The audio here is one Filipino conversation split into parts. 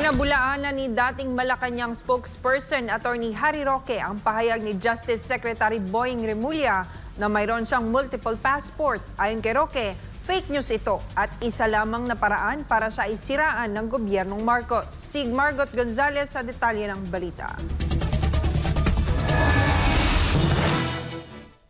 Pinabulaan na ni dating Malacanang spokesperson Attorney Harry Roque ang pahayag ni Justice Secretary Boying Remulla na mayroon siyang multiple passport. Ayon kay Roque, fake news ito at isa lamang na paraan para sa isiraan ng gobyernong Marcos. Si Margot Gonzalez sa detalye ng balita.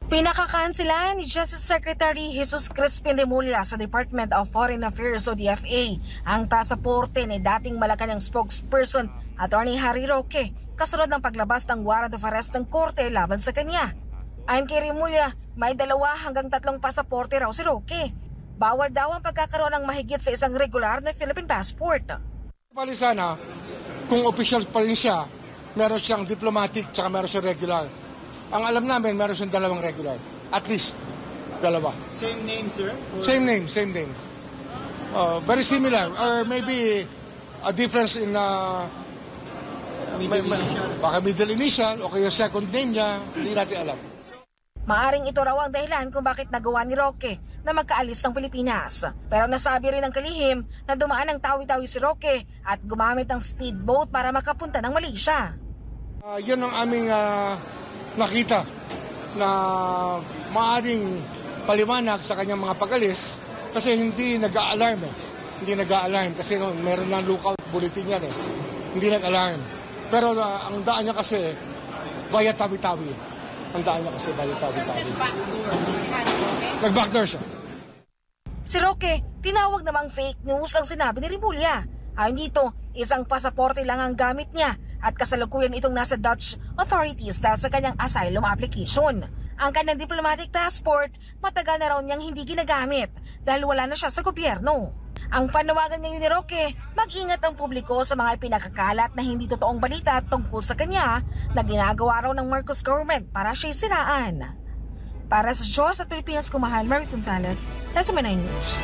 Pinakakansilan ni Justice Secretary Jesus Crispin Remulla sa Department of Foreign Affairs o DFA ang pasaporte ni dating Malacanang spokesperson Attorney Harry Roque kasunod ng paglabas ng warrant of arrest ng korte laban sa kanya. Ayon kay Remulla, may 2 hanggang 3 pasaporte raw si Roque. Bawal daw ang pagkakaroon ng mahigit sa isang regular na Philippine passport. Bali sana, kung official pa rin siya, meron siyang diplomatic tsaka meron siyang regular. Ang alam namin, meron siyang 2 regular. At least, 2. Same name, sir? Or... Same name. Very similar. Or maybe a difference in baka middle initial o kaya second name niya, hindi natin alam. Maaring ito raw ang dahilan kung bakit nagawa ni Roque na magkaalis ng Pilipinas. Pero nasabi rin ng kalihim na dumaan ng tawi-tawi si Roque at gumamit ng speedboat para makapunta ng Malaysia. Yun ang aming nakita na maaring paliwanag sa kanyang mga pag-alis kasi hindi nag-a-alarm Hindi nag-a-alarm kasi meron ng lookout bulletin yan Hindi nag-alarm. Pero ang daan niya kasi via Tawi-Tawi. Ang daan niya kasi via Tawi-Tawi. Nag-backdoor siya. Si Roque, tinawag namang fake news ang sinabi ni Remulla. Ayon dito, isang pasaporte lang ang gamit niya at kasalukuyan itong nasa Dutch authorities dahil sa kanyang asylum application. Ang kanyang diplomatic passport, matagal na raw niyang hindi ginagamit dahil wala na siya sa gobyerno. Ang panawagan ngayon ni Roque, mag-ingat ang publiko sa mga pinakakalat na hindi totoong balita tungkol sa kanya na ginagawa raw ng Marcos government para siya siraan. Para sa Diyos at Pilipinas, kumahal, Margot Gonzalez, SMNI News.